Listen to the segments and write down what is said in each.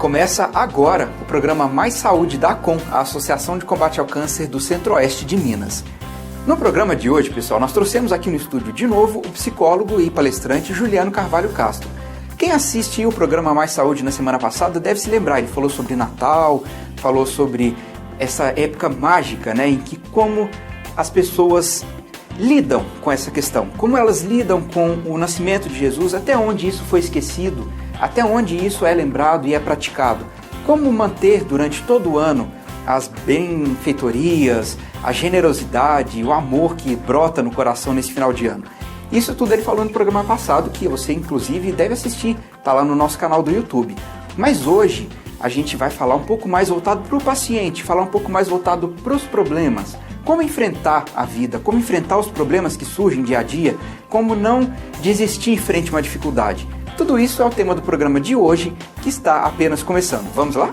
Começa agora o programa Mais Saúde da ACOM, a Associação de Combate ao Câncer do Centro-Oeste de Minas. No programa de hoje, pessoal, nós trouxemos aqui no estúdio de novo o psicólogo e palestrante Juliano Carvalho Castro. Quem assistiu o programa Mais Saúde na semana passada deve se lembrar, ele falou sobre Natal, falou sobre essa época mágica, né, em que como as pessoas lidam com essa questão, como elas lidam com o nascimento de Jesus, até onde isso foi esquecido, até onde isso é lembrado e é praticado, como manter durante todo o ano as benfeitorias, a generosidade, o amor que brota no coração nesse final de ano. Isso tudo ele falou no programa passado, que você inclusive deve assistir, está lá no nosso canal do YouTube. Mas hoje a gente vai falar um pouco mais voltado para o paciente, falar um pouco mais voltado para os problemas. Como enfrentar a vida, como enfrentar os problemas que surgem dia a dia, como não desistir frente a uma dificuldade. Tudo isso é o tema do programa de hoje, que está apenas começando. Vamos lá?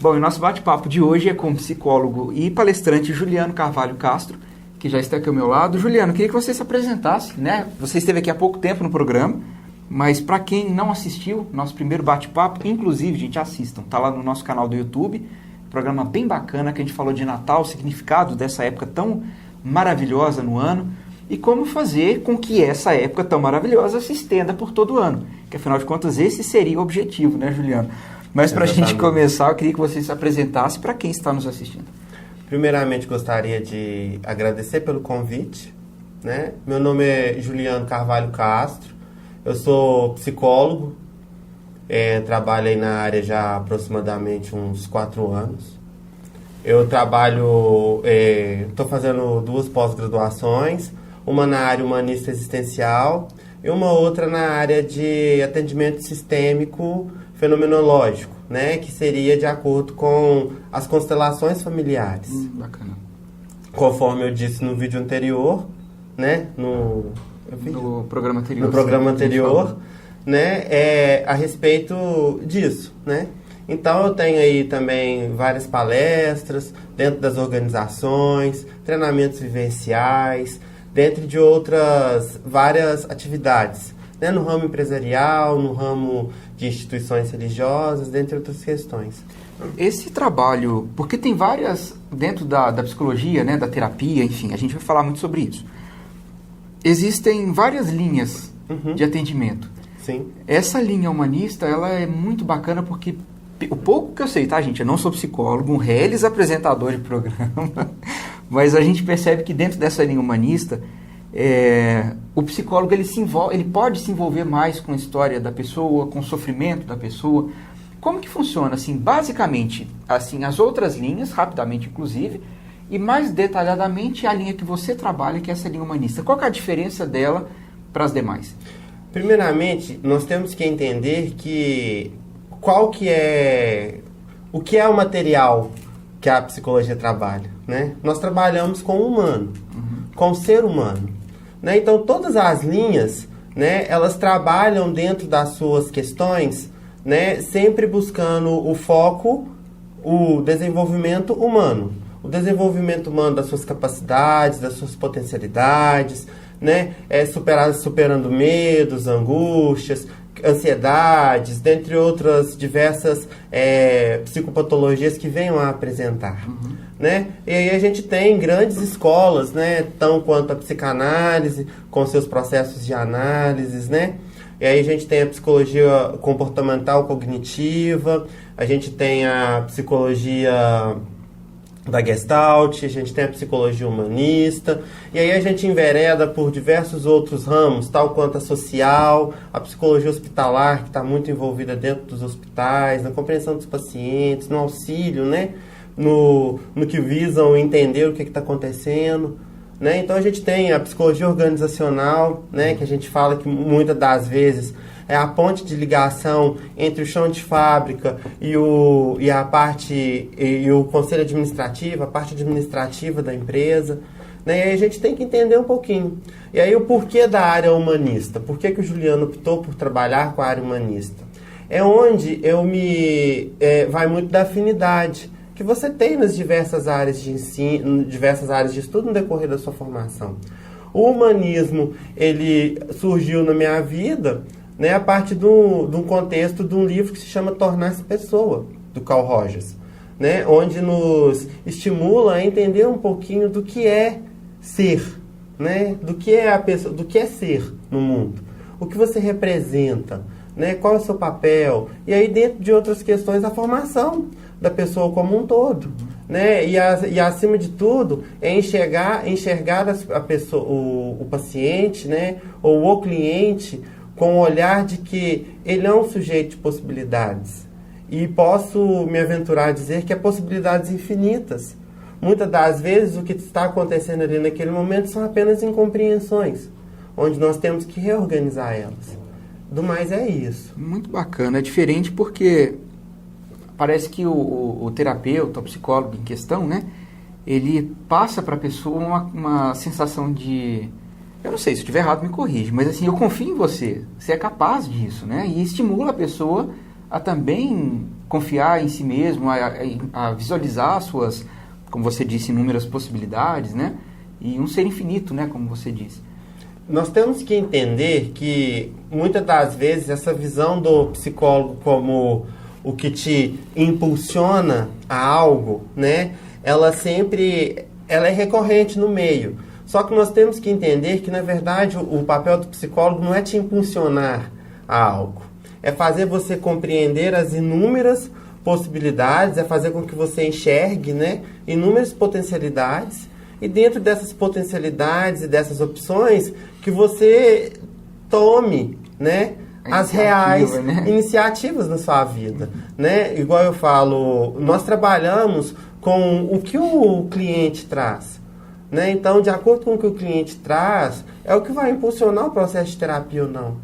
Bom, e o nosso bate-papo de hoje é com o psicólogo e palestrante Juliano Carvalho Castro, que já está aqui ao meu lado. Juliano, queria que você se apresentasse, né? Você esteve aqui há pouco tempo no programa, mas para quem não assistiu, nosso primeiro bate-papo, inclusive, gente, assistam, tá lá no nosso canal do YouTube, programa bem bacana que a gente falou de Natal, o significado dessa época tão maravilhosa no ano e como fazer com que essa época tão maravilhosa se estenda por todo o ano, que afinal de contas esse seria o objetivo, né, Juliano? Mas para a gente começar, eu queria que você se apresentasse para quem está nos assistindo. Primeiramente, gostaria de agradecer pelo convite, né? Meu nome é Juliano Carvalho Castro, eu sou psicólogo, trabalho aí na área já há aproximadamente uns 4 anos. Eu trabalho, estou fazendo 2 pós-graduações, uma na área humanista existencial e uma outra na área de atendimento sistêmico fenomenológico, né, que seria de acordo com as constelações familiares. Bacana. Conforme eu disse no vídeo anterior, né, no programa anterior. No programa anterior, né, a respeito disso, né. Então eu tenho aí também várias palestras dentro das organizações, treinamentos vivenciais, dentre de outras várias atividades, né, no ramo empresarial, no ramo de instituições religiosas, dentre outras questões. Esse trabalho, porque tem várias, dentro da psicologia, né, da terapia, enfim, a gente vai falar muito sobre isso. Existem várias linhas de atendimento. Sim. Essa linha humanista, ela é muito bacana porque, o pouco que eu sei, tá, gente? Eu não sou psicólogo, um reles apresentador de programa, mas a gente percebe que dentro dessa linha humanista, o psicólogo ele pode se envolver mais com a história da pessoa, com o sofrimento da pessoa. Como que funciona, assim, basicamente, assim, as outras linhas, rapidamente inclusive, e mais detalhadamente a linha que você trabalha, que é essa linha humanista. Qual que é a diferença dela para as demais? Primeiramente, nós temos que entender o que é o material que a psicologia trabalha, né? Nós trabalhamos com o humano, com o ser humano, né? Então, todas as linhas, né, elas trabalham dentro das suas questões, né, sempre buscando o foco, o desenvolvimento humano. O desenvolvimento humano das suas capacidades, das suas potencialidades, né, superando medos, angústias, ansiedades, dentre outras diversas psicopatologias que venham a apresentar. Né? E aí a gente tem grandes escolas, né, tão quanto a psicanálise, com seus processos de análises, né? E aí a gente tem a psicologia comportamental cognitiva, a gente tem a psicologia da Gestalt, a gente tem a psicologia humanista, e aí a gente envereda por diversos outros ramos, tal quanto a social, a psicologia hospitalar, que está muito envolvida dentro dos hospitais, na compreensão dos pacientes, no auxílio, né? No que visam entender o que está acontecendo, né? Então a gente tem a psicologia organizacional, né, que a gente fala que muitas das vezes é a ponte de ligação entre o chão de fábrica e o conselho administrativo, a parte administrativa da empresa, né? E aí a gente tem que entender um pouquinho. E aí o porquê da área humanista? Por que o Juliano optou por trabalhar com a área humanista? É onde vai muito da afinidade que você tem nas diversas áreas de ensino, diversas áreas de estudo no decorrer da sua formação. O humanismo, ele surgiu na minha vida, né, a partir de um contexto de um livro que se chama Tornar-se Pessoa, do Carl Rogers, né, onde nos estimula a entender um pouquinho do que é ser, né, do que é a pessoa, do que é ser no mundo, o que você representa, né, qual é o seu papel, e aí dentro de outras questões a formação da pessoa como um todo, né, e acima de tudo é enxergar a pessoa, o paciente, né, ou o cliente com o olhar de que ele é um sujeito de possibilidades. E posso me aventurar a dizer que há possibilidades infinitas. Muitas das vezes o que está acontecendo ali naquele momento são apenas incompreensões, onde nós temos que reorganizar elas. Do mais é isso. Muito bacana. É diferente porque parece que o terapeuta, o psicólogo em questão, né, ele passa para a pessoa uma sensação de... Eu não sei, se eu estiver errado me corrige, mas assim, eu confio em você. Você é capaz disso, né? E estimula a pessoa a também confiar em si mesmo, a visualizar suas, como você disse, inúmeras possibilidades, né? E um ser infinito, né? Como você disse. Nós temos que entender que, muitas das vezes, essa visão do psicólogo como o que te impulsiona a algo, né? Ela é recorrente no meio. Só que nós temos que entender que, na verdade, o papel do psicólogo não é te impulsionar a algo. É fazer você compreender as inúmeras possibilidades, é fazer com que você enxergue, né, inúmeras potencialidades, e dentro dessas potencialidades e dessas opções, que você tome, né, as reais iniciativas na sua vida. Né? Igual eu falo, nós trabalhamos com o que o cliente traz. Né? Então, de acordo com o que o cliente traz, é o que vai impulsionar o processo de terapia ou não.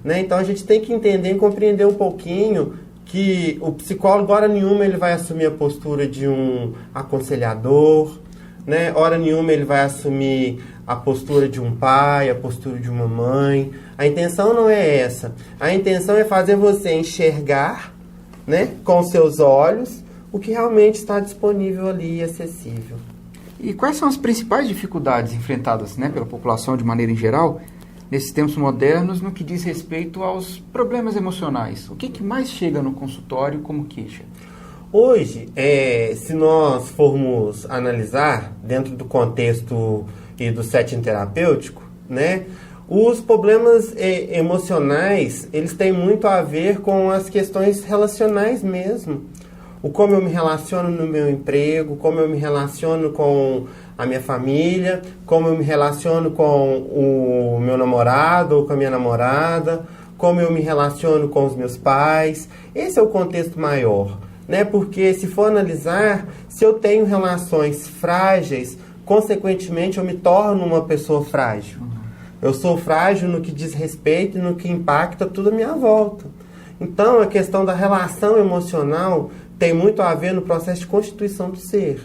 Né? Então, a gente tem que entender e compreender um pouquinho que o psicólogo, hora nenhuma, ele vai assumir a postura de um aconselhador, né? Hora nenhuma ele vai assumir a postura de um pai, a postura de uma mãe. A intenção não é essa. A intenção é fazer você enxergar, né, com seus olhos, o que realmente está disponível ali e acessível. E quais são as principais dificuldades enfrentadas, né, pela população de maneira em geral, nesses tempos modernos, no que diz respeito aos problemas emocionais? O que mais chega no consultório como queixa? Hoje, se nós formos analisar, dentro do contexto e do setting terapêutico, né, os problemas emocionais, eles têm muito a ver com as questões relacionais mesmo. O como eu me relaciono no meu emprego, como eu me relaciono com a minha família, como eu me relaciono com o meu namorado ou com a minha namorada, como eu me relaciono com os meus pais. Esse é o contexto maior, né? Porque se for analisar, se eu tenho relações frágeis, consequentemente eu me torno uma pessoa frágil. Eu sou frágil no que diz respeito e no que impacta tudo à minha volta. Então, a questão da relação emocional tem muito a ver no processo de constituição do ser,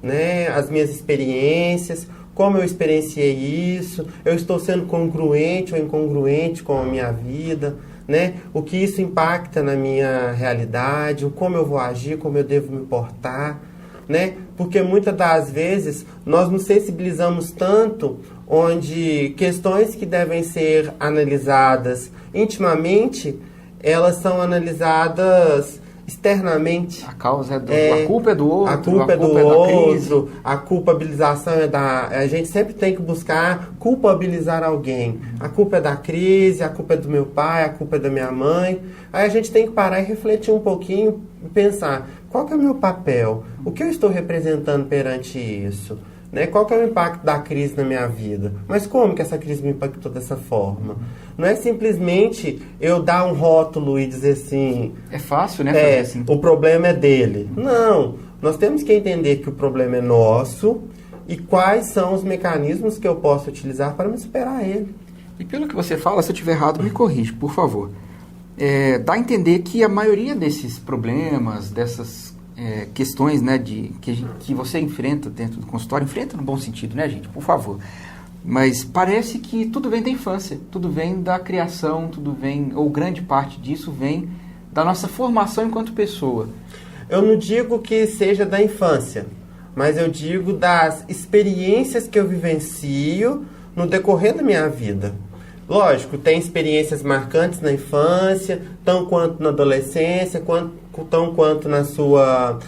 né? As minhas experiências, como eu experienciei isso, eu estou sendo congruente ou incongruente com a minha vida, né? O que isso impacta na minha realidade, o como eu vou agir, como eu devo me portar, né? Porque muitas das vezes nós nos sensibilizamos tanto onde questões que devem ser analisadas intimamente, elas são analisadas externamente. A causa a culpa é do outro, a culpa é do outro, a culpabilização é a gente sempre tem que buscar culpabilizar alguém. A culpa é da crise, a culpa é do meu pai, a culpa é da minha mãe. Aí a gente tem que parar e refletir um pouquinho e pensar, qual que é o meu papel? O que eu estou representando perante isso? Né? Qual que é o impacto da crise na minha vida? Mas como que essa crise me impactou dessa forma? Não é simplesmente eu dar um rótulo e dizer assim... É fácil, né? Fazer assim. O problema é dele. Não. Nós temos que entender que o problema é nosso e quais são os mecanismos que eu posso utilizar para me superar ele. E pelo que você fala, se eu estiver errado, me corrige, por favor. Dá a entender que a maioria desses problemas, dessas... questões, né, que você enfrenta dentro do consultório, enfrenta no bom sentido, né, gente, por favor, mas parece que tudo vem da infância, tudo vem da criação, tudo vem, ou grande parte disso vem da nossa formação enquanto pessoa. Eu não digo que seja da infância, mas eu digo das experiências que eu vivencio no decorrer da minha vida. Lógico, tem experiências marcantes na infância, tão quanto na adolescência, tão quanto na sua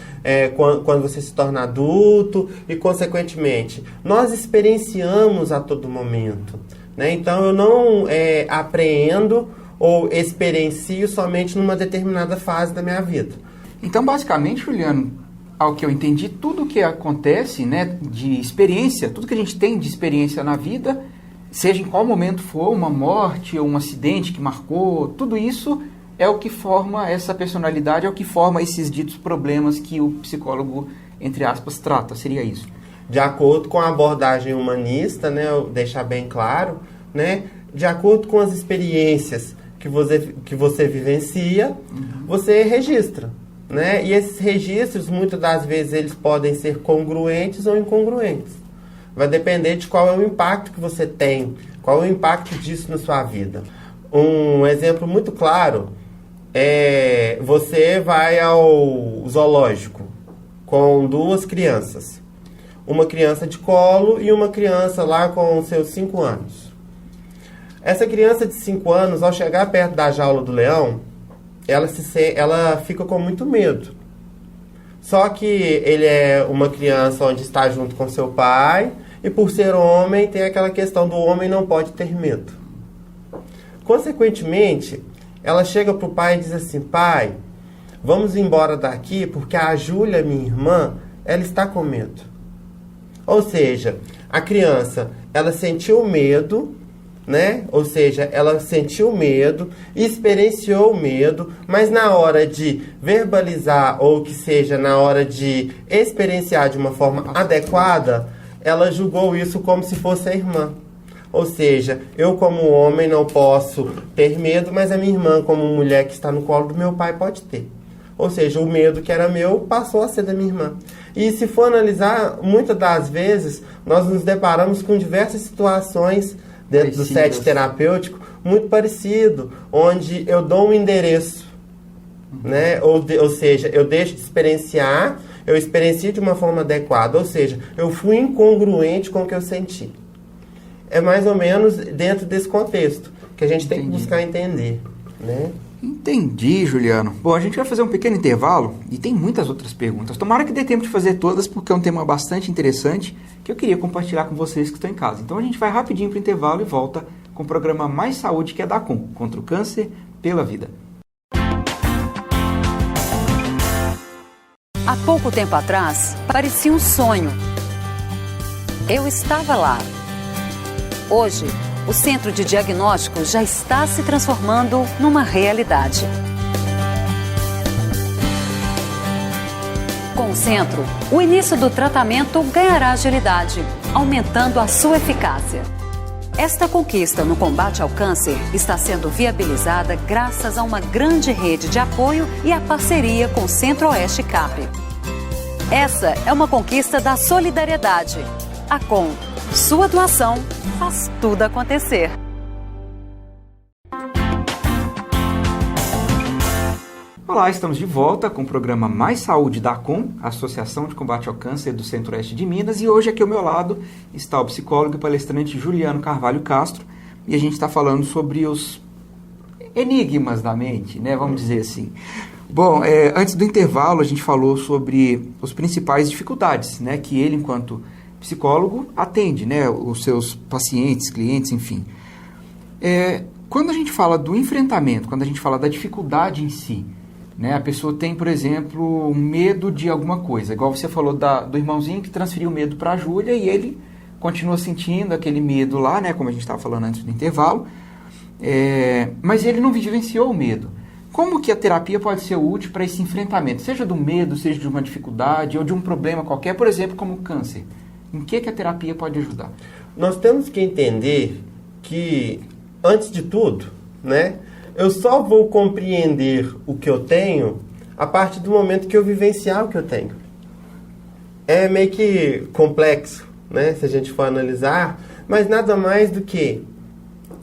quando você se torna adulto e, consequentemente, nós experienciamos a todo momento, né? Então, eu não apreendo ou experiencio somente numa determinada fase da minha vida. Então, basicamente, Juliano, ao que eu entendi, tudo que acontece, né, de experiência, tudo que a gente tem de experiência na vida, seja em qual momento for, uma morte ou um acidente que marcou, tudo isso é o que forma essa personalidade, é o que forma esses ditos problemas que o psicólogo, entre aspas, trata. Seria isso? De acordo com a abordagem humanista, né, eu deixar bem claro, né, de acordo com as experiências que você vivencia, você registra, né? E esses registros, muitas das vezes, eles podem ser congruentes ou incongruentes. Vai depender de qual é o impacto que você tem, qual é o impacto disso na sua vida. Um exemplo muito claro é você vai ao zoológico com 2 crianças. Uma criança de colo e uma criança lá com seus 5 anos. Essa criança de 5 anos, ao chegar perto da jaula do leão, ela fica com muito medo. Só que ele é uma criança onde está junto com seu pai, e por ser homem, tem aquela questão do homem não pode ter medo. Consequentemente, ela chega para o pai e diz assim: pai, vamos embora daqui porque a Júlia, minha irmã, ela está com medo. Ou seja, a criança, ela sentiu medo, né? Ou seja, ela sentiu medo, experienciou o medo, mas na hora de verbalizar, ou que seja, na hora de experienciar de uma forma adequada, ela julgou isso como se fosse a irmã. Ou seja, eu como homem não posso ter medo, mas a minha irmã como mulher que está no colo do meu pai pode ter. Ou seja, o medo que era meu passou a ser da minha irmã. E se for analisar, muitas das vezes nós nos deparamos com diversas situações dentro do set terapêutico muito parecido, onde eu dou um endereço, né? Ou seja, eu deixo de experienciar, eu experiencio de uma forma adequada, ou seja, eu fui incongruente com o que eu senti. É mais ou menos dentro desse contexto que a gente tem que buscar entender, né? Entendi, Juliano. Bom, a gente vai fazer um pequeno intervalo e tem muitas outras perguntas. Tomara que dê tempo de fazer todas, porque é um tema bastante interessante que eu queria compartilhar com vocês que estão em casa. Então a gente vai rapidinho para o intervalo e volta com o programa Mais Saúde, que é da Com, contra o câncer pela vida. Há pouco tempo atrás, parecia um sonho. Eu estava lá. Hoje, o centro de diagnóstico já está se transformando numa realidade. Com o centro, o início do tratamento ganhará agilidade, aumentando a sua eficácia. Esta conquista no combate ao câncer está sendo viabilizada graças a uma grande rede de apoio e a parceria com o Centro-Oeste CAP. Essa é uma conquista da solidariedade. A Com, sua doação faz tudo acontecer. Olá, estamos de volta com o programa Mais Saúde da Com, Associação de Combate ao Câncer do Centro-Oeste de Minas, e hoje aqui ao meu lado está o psicólogo e palestrante Juliano Carvalho Castro, e a gente está falando sobre os enigmas da mente, né? Vamos dizer assim. Bom, antes do intervalo a gente falou sobre as principais dificuldades, né, que ele, enquanto psicólogo, atende, né, os seus pacientes, clientes, enfim. Quando a gente fala do enfrentamento, quando a gente fala da dificuldade em si, né, a pessoa tem, por exemplo, um medo de alguma coisa, igual você falou do irmãozinho que transferiu o medo para a Júlia e ele continua sentindo aquele medo lá, né, como a gente estava falando antes do intervalo, mas ele não vivenciou o medo. Como que a terapia pode ser útil para esse enfrentamento, seja do medo, seja de uma dificuldade ou de um problema qualquer, por exemplo, como o câncer? Em que a terapia pode ajudar? Nós temos que entender que, antes de tudo, né, eu só vou compreender o que eu tenho a partir do momento que eu vivenciar o que eu tenho. É meio que complexo, né, se a gente for analisar, mas nada mais do que: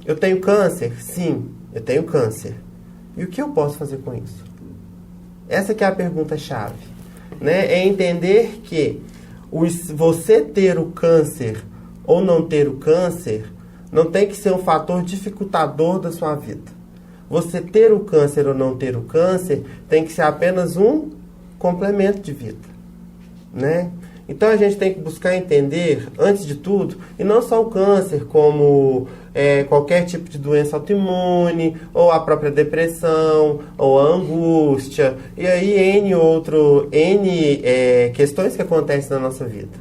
eu tenho câncer? Sim, eu tenho câncer. E o que eu posso fazer com isso? Essa que é a pergunta-chave, né? É entender que você ter o câncer ou não ter o câncer não tem que ser um fator dificultador da sua vida. Você ter o câncer ou não ter o câncer tem que ser apenas um complemento de vida, né? Então a gente tem que buscar entender, antes de tudo, e não só o câncer, como qualquer tipo de doença autoimune, ou a própria depressão, ou a angústia, e aí N questões que acontecem na nossa vida.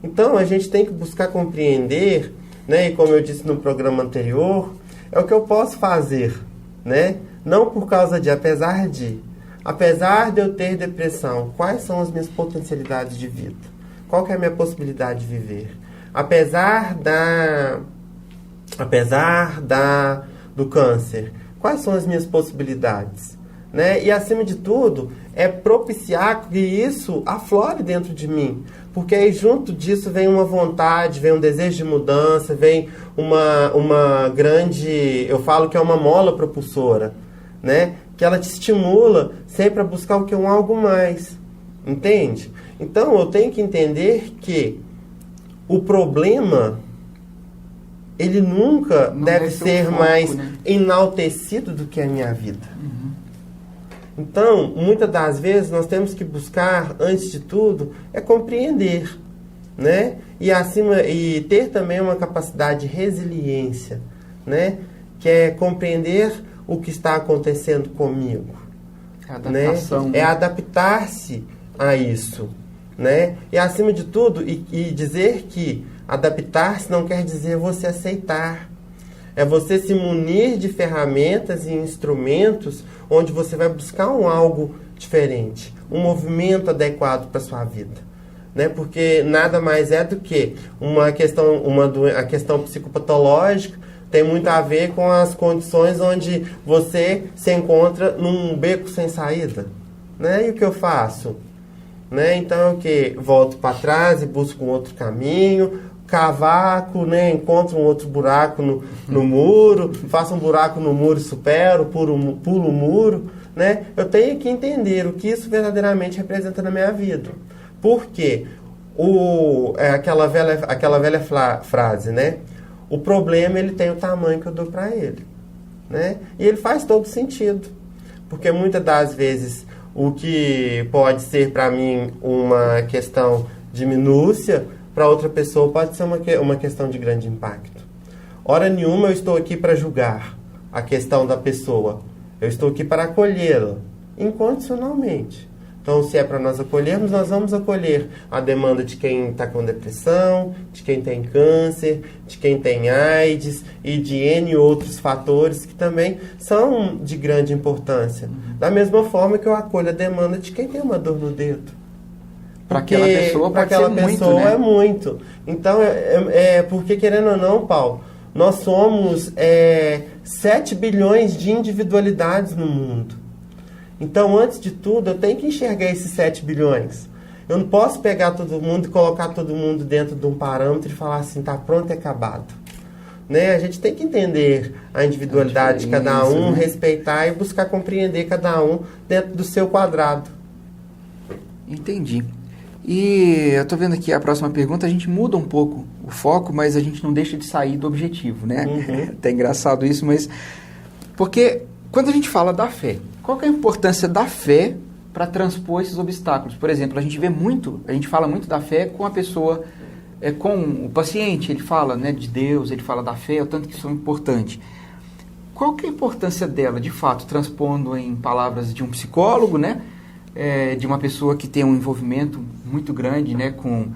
Então a gente tem que buscar compreender, né, e como eu disse no programa anterior, é o que eu posso fazer, né? Não por causa de, apesar de eu ter depressão, quais são as minhas potencialidades de vida? Qual que é a minha possibilidade de viver? Apesar do câncer, quais são as minhas possibilidades? Né? E, acima de tudo, é propiciar que isso aflore dentro de mim. Porque aí, junto disso, vem uma vontade, vem um desejo de mudança, vem uma grande... Eu falo que é uma mola propulsora, né? Que ela te estimula sempre a buscar o que é um algo mais. Entende? Então, eu tenho que entender que o problema, ele nunca deve ser foco, mais, né, enaltecido do que a minha vida. Uhum. Então, muitas das vezes, nós temos que buscar, antes de tudo, compreender, né? E ter também uma capacidade de resiliência, né? Que é compreender o que está acontecendo comigo. Adaptação, né? É adaptar-se a isso, né? E, acima de tudo, e dizer que adaptar-se não quer dizer você aceitar. É você se munir de ferramentas e instrumentos onde você vai buscar algo diferente, um movimento adequado para a sua vida, né? Porque nada mais é do que a questão psicopatológica tem muito a ver com as condições onde você se encontra num beco sem saída, né? E o que eu faço? Né? Então, o que? Volto para trás e busco um outro caminho, cavaco, né? Encontro um outro buraco no muro, faço um buraco no muro e supero, pulo o muro, né? Eu tenho que entender o que isso verdadeiramente representa na minha vida. Por quê? Aquela velha frase, né? O problema, ele tem o tamanho que eu dou para ele, né? E ele faz todo sentido, porque muitas das vezes o que pode ser para mim uma questão de minúcia, para outra pessoa pode ser uma questão de grande impacto. Hora nenhuma eu estou aqui para julgar a questão da pessoa. Eu estou aqui para acolhê-la incondicionalmente. Então, se é para nós acolhermos, nós vamos acolher a demanda de quem está com depressão, de quem tem câncer, de quem tem AIDS e de N outros fatores que também são de grande importância. Da mesma forma que eu acolho a demanda de quem tem uma dor no dedo. Para aquela pessoa pode ser muito, né? É muito. Então, porque, querendo ou não, Paulo, nós somos 7 bilhões de individualidades no mundo. Então, antes de tudo, eu tenho que enxergar esses 7 bilhões. Eu não posso pegar todo mundo e colocar todo mundo dentro de um parâmetro e falar assim, tá pronto e acabado. Né? A gente tem que entender a individualidade de cada um, né? Respeitar e buscar compreender cada um dentro do seu quadrado. Entendi. E eu tô vendo aqui a próxima pergunta, a gente muda um pouco o foco, mas a gente não deixa de sair do objetivo, né? Uhum. Até engraçado isso, mas... Porque quando a gente fala da fé, qual que é a importância da fé para transpor esses obstáculos? Por exemplo, a gente fala muito da fé com a pessoa, com o paciente, ele fala, né, de Deus, ele fala da fé, o tanto que isso é importante. Qual que é a importância dela, de fato, transpondo em palavras de um psicólogo, né, de uma pessoa que tem um envolvimento muito grande, né, com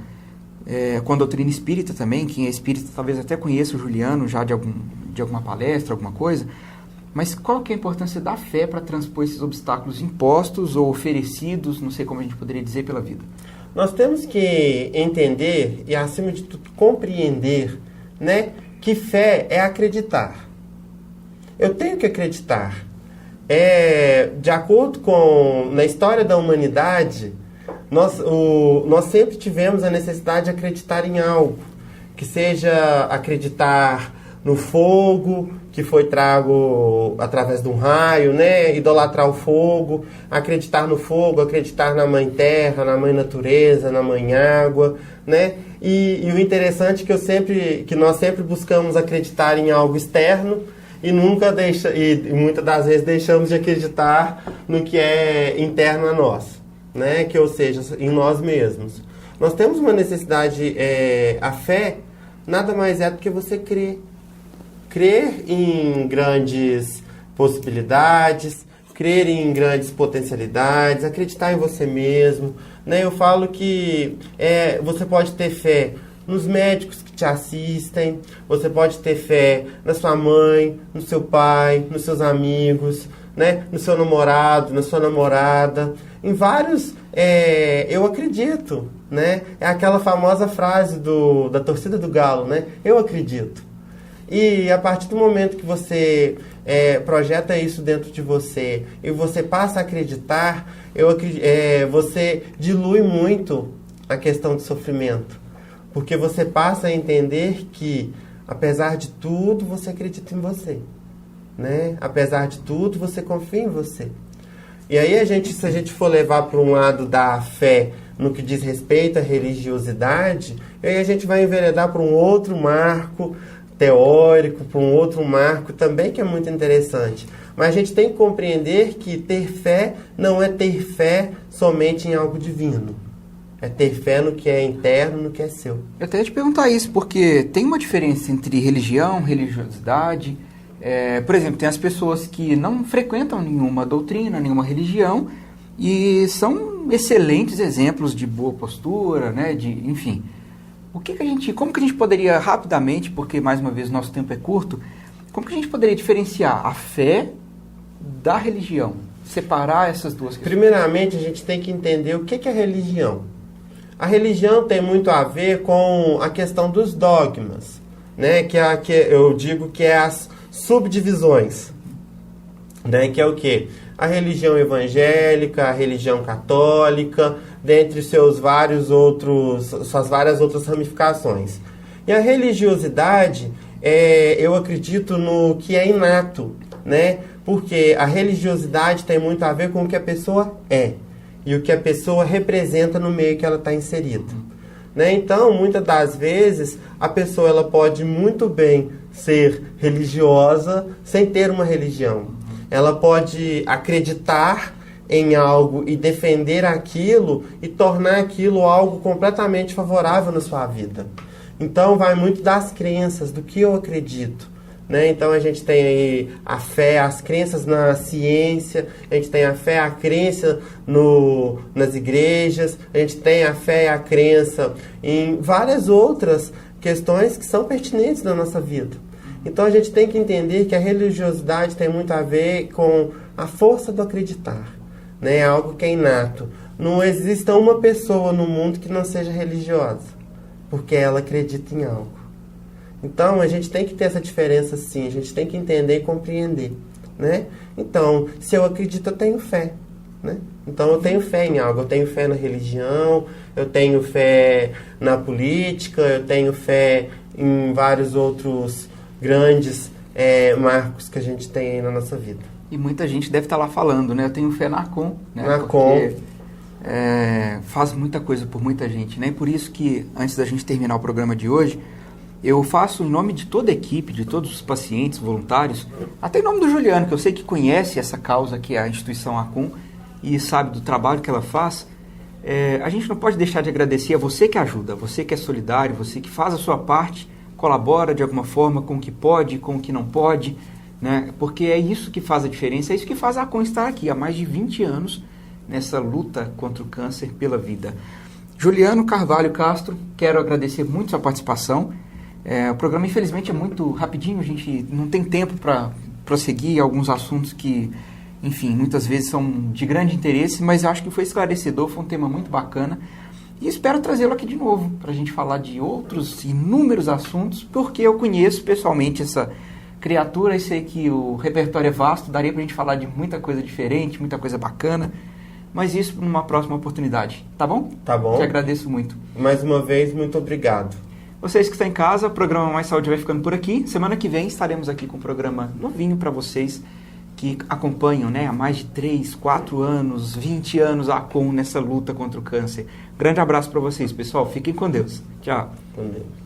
a doutrina espírita também? Quem é espírita talvez até conheça o Juliano já de alguma palestra, alguma coisa. Mas qual que é a importância da fé para transpor esses obstáculos impostos ou oferecidos, não sei como a gente poderia dizer, pela vida? Nós temos que entender e, acima de tudo, compreender, né, que fé é acreditar. Eu tenho que acreditar. De acordo com... Na história da humanidade, nós sempre tivemos a necessidade de acreditar em algo. Que seja acreditar no fogo que foi trago através de um raio, né? Idolatrar o fogo, acreditar no fogo, acreditar na Mãe Terra, na Mãe Natureza, na Mãe Água, né? E o interessante é que nós sempre buscamos acreditar em algo externo e muitas das vezes deixamos de acreditar no que é interno a nós, né? Que, ou seja, em nós mesmos. Nós temos uma necessidade, a fé nada mais é do que você crer. Crer em grandes possibilidades, crer em grandes potencialidades, acreditar em você mesmo, né? Eu falo que você pode ter fé nos médicos que te assistem, você pode ter fé na sua mãe, no seu pai, nos seus amigos, né? No seu namorado, na sua namorada, em vários, eu acredito, né? É aquela famosa frase da torcida do Galo, né? Eu acredito. E a partir do momento que você projeta isso dentro de você e você passa a acreditar, você dilui muito a questão do sofrimento. Porque você passa a entender que, apesar de tudo, você acredita em você, né? Apesar de tudo, você confia em você. E aí, se a gente for levar para um lado da fé no que diz respeito à religiosidade, aí a gente vai enveredar para um outro marco teórico, para um outro marco também que é muito interessante. Mas a gente tem que compreender que ter fé não é ter fé somente em algo divino. É ter fé no que é interno, no que é seu. Eu até ia te perguntar isso, porque tem uma diferença entre religião, religiosidade. Por exemplo, tem as pessoas que não frequentam nenhuma doutrina, nenhuma religião, e são excelentes exemplos de boa postura, né? Enfim. Como que a gente poderia rapidamente, porque mais uma vez nosso tempo é curto, como que a gente poderia diferenciar a fé da religião? Separar essas duas questões? Primeiramente, a gente tem que entender o que é religião. A religião tem muito a ver com a questão dos dogmas, né? Que eu digo que é as subdivisões, né? Que é o quê? A religião evangélica, a religião católica, dentre suas várias outras ramificações. E a religiosidade, eu acredito no que é inato, né? Porque a religiosidade tem muito a ver com o que a pessoa é e o que a pessoa representa no meio que ela está inserida, né? Então, muitas das vezes, a pessoa ela pode muito bem ser religiosa sem ter uma religião. Ela pode acreditar em algo e defender aquilo e tornar aquilo algo completamente favorável na sua vida. Então, vai muito das crenças, do que eu acredito, né? Então, a gente tem aí a fé, as crenças na ciência, a gente tem a fé, a crença nas igrejas, a gente tem a fé e a crença em várias outras questões que são pertinentes na nossa vida. Então, a gente tem que entender que a religiosidade tem muito a ver com a força do acreditar, né? É algo que é inato. Não existe uma pessoa no mundo que não seja religiosa, porque ela acredita em algo. Então, a gente tem que ter essa diferença sim, a gente tem que entender e compreender, né? Então, se eu acredito, eu tenho fé, né? Então, eu tenho fé em algo, eu tenho fé na religião, eu tenho fé na política, eu tenho fé em vários outros grandes marcos que a gente tem aí na nossa vida. E muita gente deve estar lá falando, né? Eu tenho fé na ACOM, né? Na ACOM. Porque faz muita coisa por muita gente, né? E por isso que, antes da gente terminar o programa de hoje, eu faço em nome de toda a equipe, de todos os pacientes, voluntários, até em nome do Juliano, que eu sei que conhece essa causa que é a instituição ACOM e sabe do trabalho que ela faz. A gente não pode deixar de agradecer a você que ajuda, você que é solidário, você que faz a sua parte, colabora de alguma forma com o que pode, com o que não pode, né? Porque é isso que faz a diferença, é isso que faz a ACOM estar aqui há mais de 20 anos nessa luta contra o câncer pela vida. Juliano Carvalho Castro, quero agradecer muito sua participação. O programa, infelizmente, é muito rapidinho, a gente não tem tempo para prosseguir alguns assuntos que, enfim, muitas vezes são de grande interesse, mas eu acho que foi esclarecedor, foi um tema muito bacana. E espero trazê-lo aqui de novo, para a gente falar de outros inúmeros assuntos, porque eu conheço pessoalmente essa criatura e sei que o repertório é vasto, daria para a gente falar de muita coisa diferente, muita coisa bacana, mas isso numa próxima oportunidade, tá bom? Tá bom. Te agradeço muito. Mais uma vez, muito obrigado. Vocês que estão em casa, o programa Mais Saúde vai ficando por aqui. Semana que vem estaremos aqui com um programa novinho para vocês que acompanham, né, há mais de 3, 4 anos, 20 anos a ACOM nessa luta contra o câncer. Grande abraço para vocês, pessoal. Fiquem com Deus. Tchau. Com Deus.